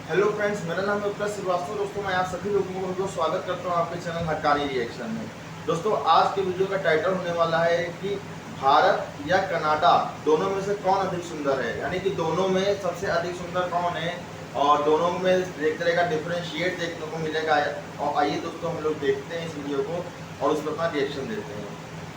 Hello friends, मेरा नाम है उत्तर श्रीवास्तव। दोस्तों, मैं आप सभी लोगों को स्वागत करता हूं आपके चैनल हक्कानी रिएक्शन में। दोस्तों, आज के वीडियो का टाइटल होने वाला है कि भारत या कनाडा दोनों में से कौन अधिक सुंदर है, यानी कि दोनों में सबसे अधिक सुंदर कौन है और दोनों में एक तरह का डिफरेंशिएट देखने को मिलेगा। और आइए दोस्तों, हम लोग देखते हैं इस वीडियो को और उस पर अपना रिएक्शन देते हैं।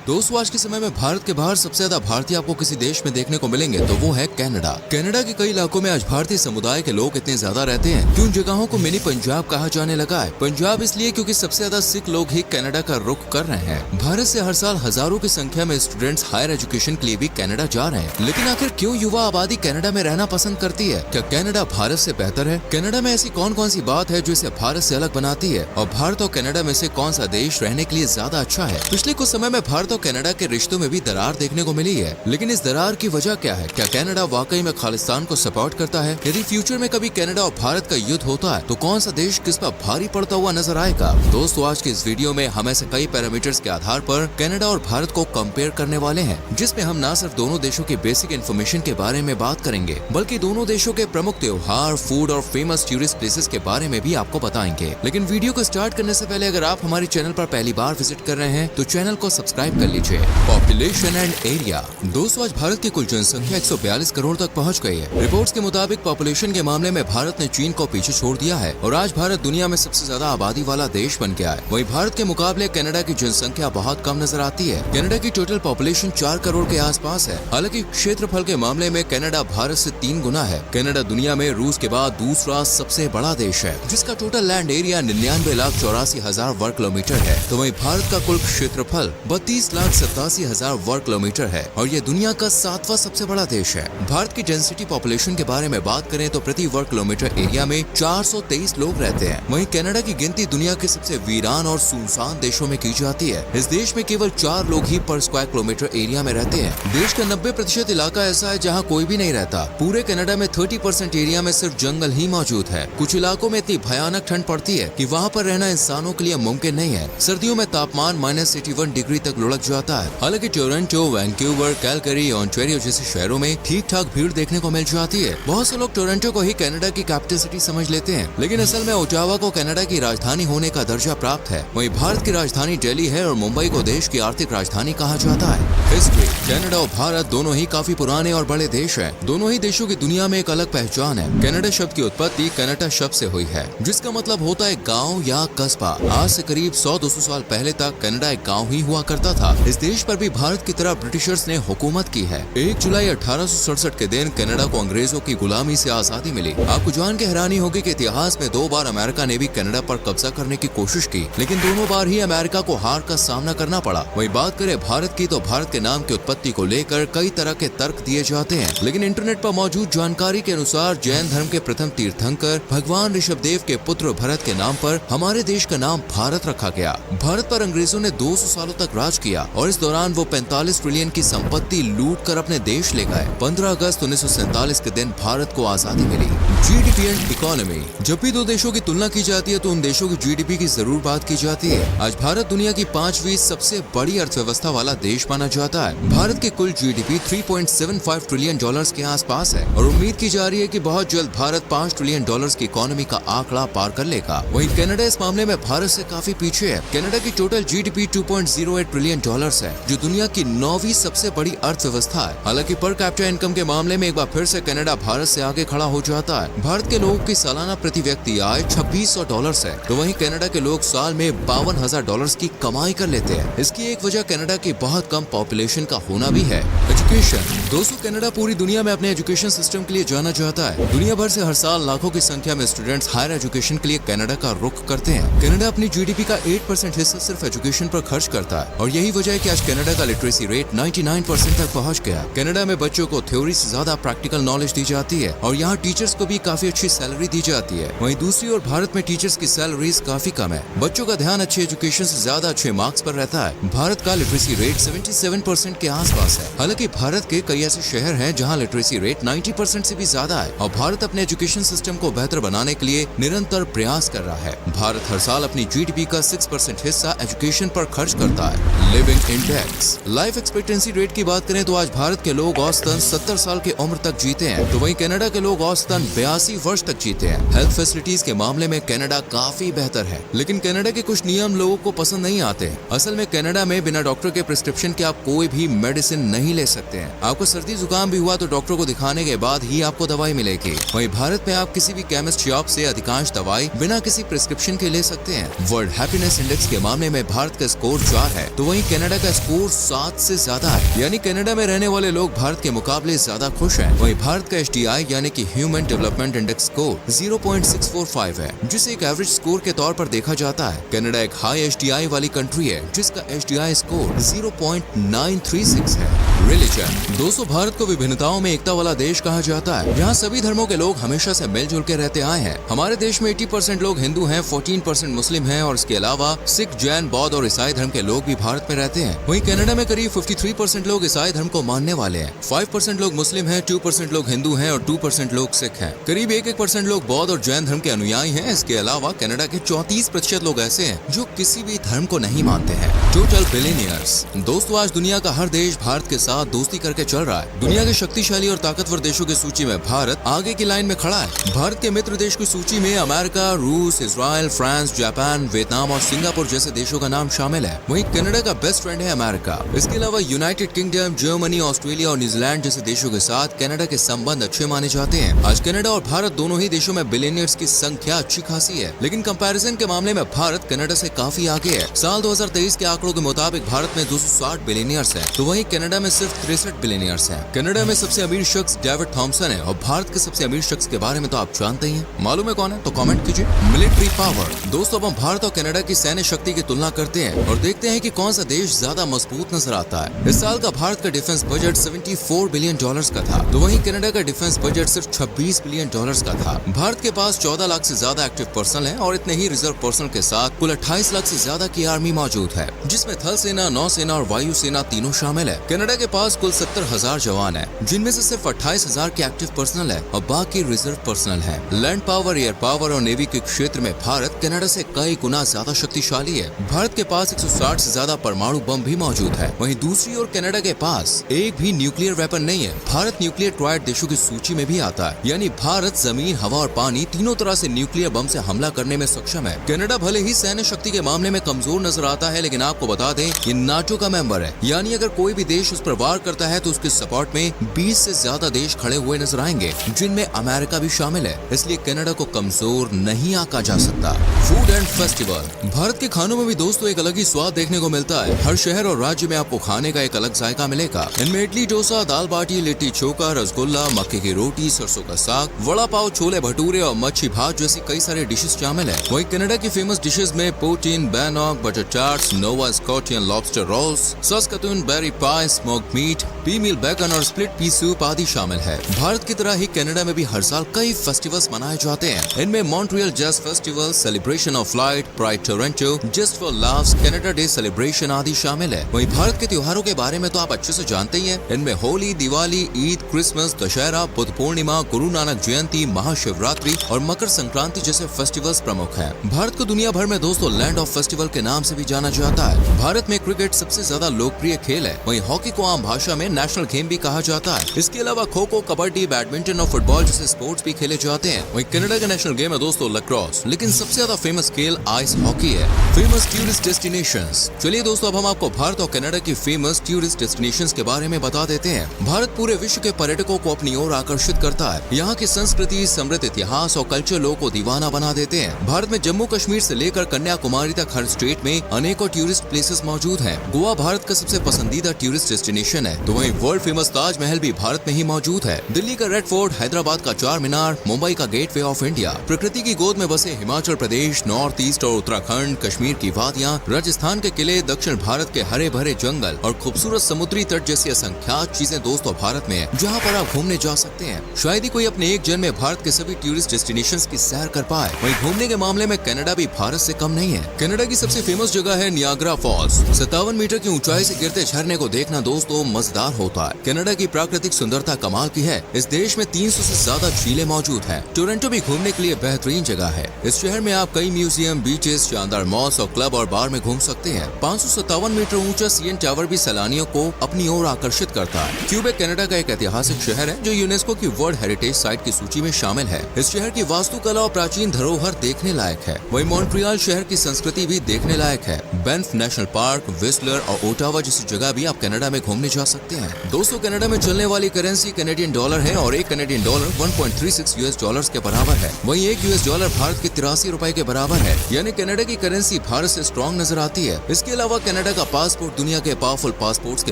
दोस्तों, आज के समय में भारत के बाहर सबसे ज्यादा भारतीय आपको किसी देश में देखने को मिलेंगे तो वो है कनाडा। कनाडा के कई इलाकों में आज भारतीय समुदाय के लोग इतने ज्यादा रहते हैं कि उन जगहों को मिनी पंजाब कहा जाने लगा है। पंजाब इसलिए क्योंकि सबसे ज्यादा सिख लोग ही कनाडा का रुख कर रहे हैं। भारत से हर साल हजारों की संख्या में स्टूडेंट्स हायर एजुकेशन के लिए भी कनाडा जा रहे हैं। लेकिन आखिर क्यों युवा आबादी कनाडा में रहना पसंद करती है? क्या कनाडा भारत से बेहतर है? कनाडा में ऐसी कौन कौन सी बात है जो इसे भारत से अलग बनाती है? और भारत और कनाडा में से कौन सा देश रहने के लिए ज्यादा अच्छा है? पिछले कुछ समय में भारत और कनाडा के रिश्तों में भी दरार देखने को मिली है, लेकिन इस दरार की वजह क्या है? क्या कनाडा वाकई में खालिस्तान को सपोर्ट करता है? यदि फ्यूचर में कभी कनाडा और भारत का युद्ध होता है तो कौन सा देश किस पर भारी पड़ता हुआ नजर आएगा? दोस्तों, आज के इस वीडियो में हम ऐसे कई पैरामीटर्स के आधार पर कनाडा और भारत को कंपेयर करने वाले हैं, जिसमें हम न सिर्फ दोनों देशों की बेसिक इन्फॉर्मेशन के बारे में बात करेंगे, बल्कि दोनों देशों के प्रमुख त्योहार, फूड और फेमस टूरिस्ट प्लेसेस के बारे में भी आपको बताएंगे। लेकिन वीडियो को स्टार्ट करने से पहले अगर आप हमारे चैनल पर पहली बार विजिट कर रहे हैं तो चैनल को सब्सक्राइब कर लीजिए। Population and area. दोस्तों, आज भारत की कुल जनसंख्या 142 करोड़ तक पहुंच गई है। रिपोर्ट्स के मुताबिक पॉपुलेशन के मामले में भारत ने चीन को पीछे छोड़ दिया है और आज भारत दुनिया में सबसे ज्यादा आबादी वाला देश बन गया है। वहीं भारत के मुकाबले कनाडा की जनसंख्या बहुत कम नजर आती है। कनाडा की टोटल पॉपुलेशन 4 करोड़ के आसपास है। हालांकि क्षेत्रफल के मामले में कनाडा भारत से 3 गुना है। कनाडा दुनिया में रूस के बाद दूसरा सबसे बड़ा देश है, जिसका टोटल लैंड एरिया 99,84,000 वर्ग किलोमीटर है। तो वहीं भारत का कुल क्षेत्रफल 32,87,000 वर्ग किलोमीटर है और यह दुनिया का 7वां सबसे बड़ा देश है। भारत की डेंसिटी पॉपुलेशन के बारे में बात करें तो प्रति वर्ग किलोमीटर एरिया में 423 लोग रहते हैं। वहीं कनाडा की गिनती दुनिया के सबसे वीरान और सुनसान देशों में की जाती है। इस देश में केवल 4 लोग ही पर स्क्वायर किलोमीटर एरिया में रहते हैं। देश का 90% इलाका ऐसा है जहाँ कोई भी नहीं रहता। पूरे कनाडा में 30% एरिया में सिर्फ जंगल ही मौजूद है। कुछ इलाकों में इतनी भयानक ठंड पड़ती है कि वहाँ पर रहना इंसानों के लिए मुमकिन नहीं है। सर्दियों में तापमान -81 डिग्री तक लुढ़क जाता है। हालांकि टोरंटो, वैंकूवर, कैलगरी, ऑन्टारियो जैसे शहरों में ठीक ठाक भीड़ देखने को मिल जाती है। बहुत से लोग टोरंटो को ही कनाडा की कैपिटल सिटी समझ लेते हैं, लेकिन असल में ओटावा को कनाडा की राजधानी होने का दर्जा प्राप्त है। वहीं भारत की राजधानी दिल्ली है और मुंबई को देश की आर्थिक राजधानी कहा जाता है। हिस्ट्री। कनाडा और भारत दोनों ही काफी पुराने और बड़े देश हैं। दोनों ही देशों की दुनिया में एक अलग पहचान है। कनाडा शब्द की उत्पत्ति कनाडा शब्द से हुई है, जिसका मतलब होता है गाँव या कस्बा। आज से करीब 100-200 साल पहले तक कनाडा एक गाँव ही हुआ करता था। इस देश पर भी भारत की तरह ब्रिटिशर्स ने हुकूमत की है। 1 जुलाई 1867 के दिन कनाडा को अंग्रेजों की गुलामी से आजादी मिली। आपको जान के हैरानी होगी कि इतिहास में 2 बार अमेरिका ने भी कनाडा पर कब्जा करने की कोशिश की, लेकिन दोनों बार ही अमेरिका को हार का सामना करना पड़ा। वही बात करें भारत की तो भारत के नाम की उत्पत्ति को लेकर कई तरह के तर्क दिए जाते हैं, लेकिन इंटरनेट पर मौजूद जानकारी के अनुसार जैन धर्म के प्रथम तीर्थंकर भगवान ऋषभदेव के पुत्र भरत के नाम पर हमारे देश का नाम भारत रखा गया। भारत पर अंग्रेजों ने 200 सालों तक राज किया और इस दौरान वो 45 ट्रिलियन की संपत्ति लूट कर अपने देश ले गए। 15 अगस्त 1947 के दिन भारत को आजादी मिली। GDP and economy. जब भी 2 देशों की तुलना की जाती है तो उन देशों की जीडीपी की जरूर बात की जाती है। आज भारत दुनिया की 5वीं सबसे बड़ी अर्थव्यवस्था वाला देश माना जाता है। भारत की कुल जीडीपी 3.75 ट्रिलियन डॉलर्स के आसपास है और उम्मीद की जा रही है कि बहुत जल्द भारत 5 ट्रिलियन डॉलर्स की इकोनॉमी का आंकड़ा पार कर लेगा। वहीं कनाडा इस मामले में भारत से काफी पीछे है। कनाडा की टोटल जीडीपी 2.08 ट्रिलियन डॉलर्स है, जो दुनिया की 9वीं सबसे बड़ी अर्थव्यवस्था है। हालांकि पर कैपिटा इनकम के मामले में एक बार फिर से कनाडा भारत से आगे खड़ा हो जाता है। भारत के लोगों की सालाना प्रति व्यक्ति आय $2600 है, तो वहीं कनाडा के लोग साल में $52,000 की कमाई कर लेते हैं। इसकी एक वजह कनाडा की बहुत कम पॉपुलेशन का होना भी है। एजुकेशन। दोस्तों, कनाडा पूरी दुनिया में अपने एजुकेशन सिस्टम के लिए जाना जाता है। दुनिया भर से हर साल लाखों की संख्या में स्टूडेंट्स हायर एजुकेशन के लिए कनाडा का रुख करते हैं। कनाडा अपनी जीडीपी का 8% हिस्सा सिर्फ एजुकेशन पर खर्च करता है और यही वजह है कि आज कनाडा का लिटरेसी रेट 99% तक पहुंच गया। कनाडा में बच्चों को थ्योरी से ज्यादा प्रैक्टिकल नॉलेज दी जाती है और यहाँ टीचर्स को भी काफी अच्छी सैलरी दी जाती है। वहीं दूसरी ओर भारत में टीचर्स की सैलरीज काफी कम है। बच्चों का ध्यान अच्छी एजुकेशन से ज्यादा अच्छे मार्क्स पर रहता है। भारत का लिटरेसी रेट 77% के आसपास है। हालांकि भारत के कई ऐसे शहर हैं जहां लिटरेसी रेट 90% से भी ज्यादा है और भारत अपने एजुकेशन सिस्टम को बेहतर बनाने के लिए निरंतर प्रयास कर रहा है। भारत हर साल अपनी जीडीपी का 6% हिस्सा एजुकेशन पर खर्च करता है। Living index, life expectancy rate की बात करें तो आज भारत के लोग औसतन 70 साल की उम्र तक जीते हैं, तो वहीं कनाडा के लोग औसतन 82 वर्ष तक जीते हैं। हेल्थ फैसिलिटीज के मामले में कनाडा काफी बेहतर है, लेकिन कनाडा के कुछ नियम लोगों को पसंद नहीं आते हैं। असल में कनाडा में बिना डॉक्टर के प्रिस्क्रिप्शन के आप कोई भी मेडिसिन नहीं ले सकते हैं। आपको सर्दी जुकाम भी हुआ तो डॉक्टर को दिखाने के बाद ही आपको दवाई मिलेगी। वहीं भारत में आप किसी भी केमिस्ट शॉप से अधिकांश दवाई बिना किसी प्रिस्क्रिप्शन के ले सकते हैं। वर्ल्ड हैप्पीनेस इंडेक्स के मामले में भारत का स्कोर 4 है, तो वहीं कनाडा का स्कोर 7 से ज्यादा है, यानी कनाडा में रहने वाले लोग भारत के मुकाबले ज्यादा खुश हैं। वहीं भारत का HDI यानी कि ह्यूमन डेवलपमेंट इंडेक्स स्कोर 0.645 है, जिसे एक एवरेज स्कोर के तौर पर देखा जाता है। कनाडा एक हाई HDI वाली कंट्री है, जिसका HDI स्कोर 0.936 है। रिलीजन, दोस्तों भारत को विभिन्नताओं में एकता वाला देश कहा जाता है। यहाँ सभी धर्मों के लोग हमेशा से मिलजुल के रहते आए हैं। हमारे देश में 80% लोग हिंदू हैं, 14% मुस्लिम हैं और इसके अलावा सिख, जैन, बौद्ध और ईसाई धर्म के लोग भी भारत में रहते हैं। वहीं कनाडा में करीब 53% लोग ईसाई धर्म को मानने वाले हैं, 5% लोग मुस्लिम हैं, 2% लोग हिंदू हैं और 2% लोग सिख हैं। करीब 1% लोग बौद्ध और जैन धर्म के अनुयायी हैं। इसके अलावा कनाडा के 34% लोग ऐसे हैं जो किसी भी धर्म को नहीं मानते हैं। टोटल बिलियनियर्स, दोस्तों आज दुनिया का हर देश भारत के साथ दोस्ती करके चल रहा है। दुनिया के शक्तिशाली और ताकतवर देशों की सूची में भारत आगे की लाइन में खड़ा है। भारत के मित्र देश की सूची में अमेरिका, रूस, इजराइल, फ्रांस, जापान, वियतनाम और सिंगापुर जैसे देशों का नाम शामिल है। वहीं कनाडा का बेस्ट फ्रेंड है अमेरिका। इसके अलावा यूनाइटेड किंगडम, जर्मनी, ऑस्ट्रेलिया और न्यूजीलैंड जैसे देशों के साथ कनाडा के संबंध अच्छे माने जाते हैं। आज कनाडा और भारत दोनों ही देशों में बिलियनियर्स की संख्या अच्छी खासी है, लेकिन कंपैरिजन के मामले में भारत कनाडा से काफी आगे है। साल 2023 के आंकड़ों के मुताबिक भारत में 260 बिलियनियर्स हैं, तो वहीं कनाडा में सिर्फ 63 बिलियनियर्स हैं। कनाडा में सबसे अमीर शख्स डेविड थॉमसन है और भारत के सबसे अमीर शख्स के बारे में तो आप जानते ही हैं। मालूम है कौन है? तो कमेंट कीजिए। मिलिट्री पावर, दोस्तों अब हम भारत और कनाडा की सैन्य शक्ति की तुलना करते हैं और देखते हैं कि कौन सा देश ज्यादा मजबूत नजर आता है। इस साल का भारत का डिफेंस बजट $74 बिलियन का था, तो वहीं कनाडा का डिफेंस बजट सिर्फ $26 बिलियन का था। भारत के पास 14 लाख से ज्यादा एक्टिव पर्सनल है और इतने ही रिजर्व पर्सनल के साथ कुल 28 लाख से ज्यादा की आर्मी मौजूद है, जिसमें थल सेना, नौसेना और वायु सेना तीनों शामिल है। कनाडा के पास कुल 70,000 जवान है, जिनमें से सिर्फ 28,000 के एक्टिव पर्सनल है और बाकी रिजर्व पर्सनल है। लैंड पावर, एयर पावर और नेवी के क्षेत्र में भारत कनाडा से कई गुना ज्यादा शक्तिशाली है। भारत के पास 160 से ज्यादा परमाणु बम भी मौजूद है। वहीं दूसरी ओर कनाडा के पास एक भी न्यूक्लियर वेपन नहीं है। भारत न्यूक्लियर ट्रायड देशों की सूची में भी आता है, यानी भारत जमीन, हवा और पानी तीनों तरह से न्यूक्लियर बम से हमला करने में सक्षम है। कनाडा भले ही सैन्य शक्ति के मामले में कमजोर नजर आता है, लेकिन आपको बता दें ये नाटो का मेंबर है, यानी अगर कोई भी देश उस पर वार करता है तो उसके सपोर्ट में 20 से ज्यादा देश खड़े हुए नजर आएंगे, जिनमें अमेरिका भी शामिल है। इसलिए कनाडा को कमजोर नहीं आंका जा सकता। फूड एंड फेस्टिवल, भारत के खानों में भी दोस्तों एक अलग ही स्वाद देखने को मिलता है। हर शहर और राज्य में आपको खाने का एक अलग जायका मिलेगा। इनमें इडली, डोसा, दाल बाटी, लिट्टी चोखा, रसगुल्ला, मक्के की रोटी, सरसों का साग, वड़ा पाव, छोले भटूरे और मच्छी भात जैसी कई सारे डिशेस शामिल है। वहीं कनाडा की फेमस डिशेस में पोटीन, बैनॉक, बटर चाट्स, नोवा स्कॉटियन लॉबस्टर रोल्स, सस्कतून बेरी पाई, स्मोक्ड मीट, पी मील बैगन और स्प्लिट पी सूप आदि शामिल है। भारत की तरह ही कनाडा में भी हर साल कई फेस्टिवल्स मनाए जाते हैं। इनमें Montreal jazz festival, celebration of light, pride Toronto, just for loves, Canada day celebration आदि शामिल है। वहीं भारत के त्योहारों के बारे में तो आप अच्छे से जानते ही हैं। इनमें होली, दिवाली, ईद, क्रिसमस, दशहरा, बुद्ध पूर्णिमा, गुरु नानक जयंती, महाशिवरात्रि और मकर संक्रांति जैसे फेस्टिवल्स प्रमुख हैं। भारत को दुनिया भर में दोस्तों लैंड ऑफ फेस्टिवल के नाम से भी जाना जाता है। भारत में क्रिकेट सबसे ज्यादा लोकप्रिय खेल है। वहीं हॉकी को आम भाषा में नेशनल गेम भी कहा जाता है। इसके अलावा खो खो, कबड्डी, बैडमिंटन और फुटबॉल जैसे स्पोर्ट्स भी खेले जाते हैं। वहीं कनाडा का नेशनल गेम है दोस्तों लैक्रोस, लेकिन सबसे ज्यादा फेमस खेल आइस हॉकी है। फेमस टूरिस्ट डेस्टिनेशंस, चलिए दोस्तों अब हम आपको भारत और कनाडा की फेमस टूरिस्ट डेस्टिनेशंस के बारे में बता देते हैं। भारत पूरे विश्व के पर्यटकों को अपनी ओर आकर्षित करता है। यहाँ की संस्कृति, समृद्ध इतिहास और कल्चर लोगों को दीवाना बना देते हैं। भारत में जम्मू कश्मीर से लेकर कन्याकुमारी तक हर स्टेट में अनेकों टूरिस्ट प्लेसेस मौजूद हैं। गोवा भारत का सबसे पसंदीदा टूरिस्ट डेस्टिनेशन है, तो वहीं वर्ल्ड फेमस ताजमहल भी भारत में ही मौजूद है। दिल्ली का रेड फोर्ट, हैदराबाद का चार मीनार, मुंबई का गेटवे ऑफ इंडिया, प्रकृति की गोद में बसे हिमाचल प्रदेश, नॉर्थ ईस्ट और उत्तराखंड, कश्मीर की वादियां, राजस्थान के किले, दक्षिण भारत के हरे भरे जंगल और खूबसूरत समुद्री तट जैसी असंख्यात चीजें दोस्तों भारत में है, जहाँ पर आप घूमने जा सकते हैं। शायद ही कोई अपने एक जन्म में भारत के सभी टूरिस्ट डेस्टिनेशंस की सैर कर पाए। वहीं घूमने के मामले में कनाडा भी भारत से कम नहीं है। कनाडा की सबसे फेमस जगह है नियाग्रा फॉल्स। 57 मीटर की ऊंचाई से गिरते झरने को देखना दोस्तों मजेदार होता है। कनाडा की प्राकृतिक सुंदरता कमाल की है। इस देश में 300 से ज्यादा झीलें मौजूद हैं। टोरंटो भी घूमने के लिए बेहतरीन जगह है। इस शहर में आप कई म्यूजियम, बीचेस, शानदार मॉल्स और क्लब और बार में घूम सकते हैं। 557 मीटर ऊंचा सीएन टावर भी सैलानियों को अपनी ओर आकर्षित करता है। क्यूबेक कनाडा का एक ऐतिहासिक शहर है जो यूनेस्को की वर्ल्ड हेरिटेज साइट की सूची में शामिल है। इस शहर की वास्तुकला और प्राचीन धरोहर देखने लायक है। वहीं मॉन्ट्रियल शहर की संस्कृति भी देखने लायक है। बैंफ नेशनल पार्क, व्हिस्लर और ओटावा जैसी जगह भी आप कनाडा में घूमने जा सकते हैं। दोस्तों, कनाडा में चलने वाली करेंसी कैनेडियन डॉलर है और एक कैनेडियन डॉलर 1.36 यूएस डॉलर्स के बराबर है। वहीं एक यूएस डॉलर भारत के 83 रुपए के बराबर है। यानी कनाडा की करेंसी भारत से स्ट्रॉन्ग नजर आती है। इसके अलावा कनाडा का पासपोर्ट दुनिया के पावरफुल पासपोर्ट्स के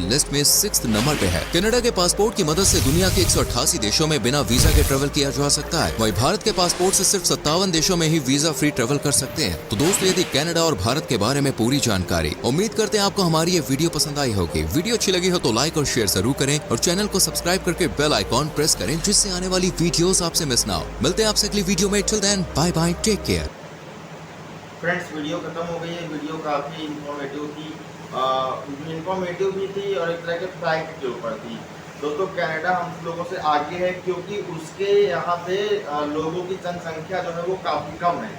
लिस्ट में 6th नंबर पे है। कनाडा के पासपोर्ट की मदद से दुनिया के 188 देशों में बिना वीजा के ट्रेवल किया जा सकता है। वहीं भारत के पासपोर्ट से सिर्फ 57 देशों में ही वीजा फ्री ट्रेवल कर सकते हैं। तो दोस्तों, यदि कनाडा और भारत के बारे में पूरी जानकारी, उम्मीद करते हैं आपको हमारी ये वीडियो पसंद आई होगी। वीडियो अच्छी लगी हो तो लाइक और शेयर जरूर करें और चैनल को सब्सक्राइब करके बेल आइकॉन प्रेस करें, जिससे आने वाली वीडियोस आपसे मिस ना हो। मिलते हैं आपसे अगली वीडियो में। Till then, bye bye, take care. Friends, video खत्म हो गई है। वीडियो काफ़ी इंफॉर्मेटिव भी थी और एक तरह के फैक्ट के ऊपर थी। दोस्तों, कनाडा हम लोगों से आगे है क्योंकि उसके यहाँ पे लोगों की जनसंख्या जो है वो काफ़ी कम है।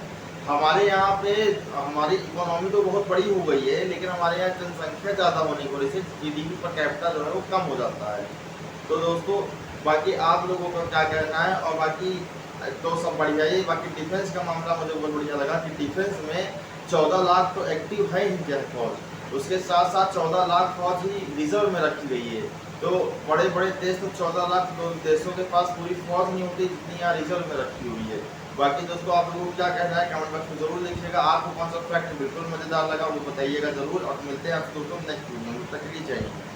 हमारे यहाँ पे हमारी इकोनॉमी तो बहुत बड़ी हो गई है, लेकिन हमारे यहाँ जनसंख्या ज़्यादा होने की वजह से जीडीपी पर कैपिटा जो है वो कम हो जाता है। तो दोस्तों, बाकी आप लोगों का क्या कहना है? और बाकी तो सब बढ़िया ही। बाकी डिफेंस का मामला मुझे बहुत बढ़िया लगा कि डिफेंस में 14 लाख तो एक्टिव है इंडियन फौज, उसके साथ साथ 14 लाख फौज ही रिजर्व में रखी गई है। तो बड़े बड़े देश तो 14 लाख देशों के पास पूरी फौज नहीं होती जितनी यहाँ रिजर्व में रखी हुई है। बाकी दोस्तों, आप लोगों को क्या कहना है कमेंट बॉक्स में जरूर लिखिएगा। आपको कौन सा फैक्ट बिल्कुल मजेदार लगा वो बताइएगा जरूर। और मिलते हैं आप दोस्तों नेक्स्ट वीडियो में। तक के लिए जय हिंद।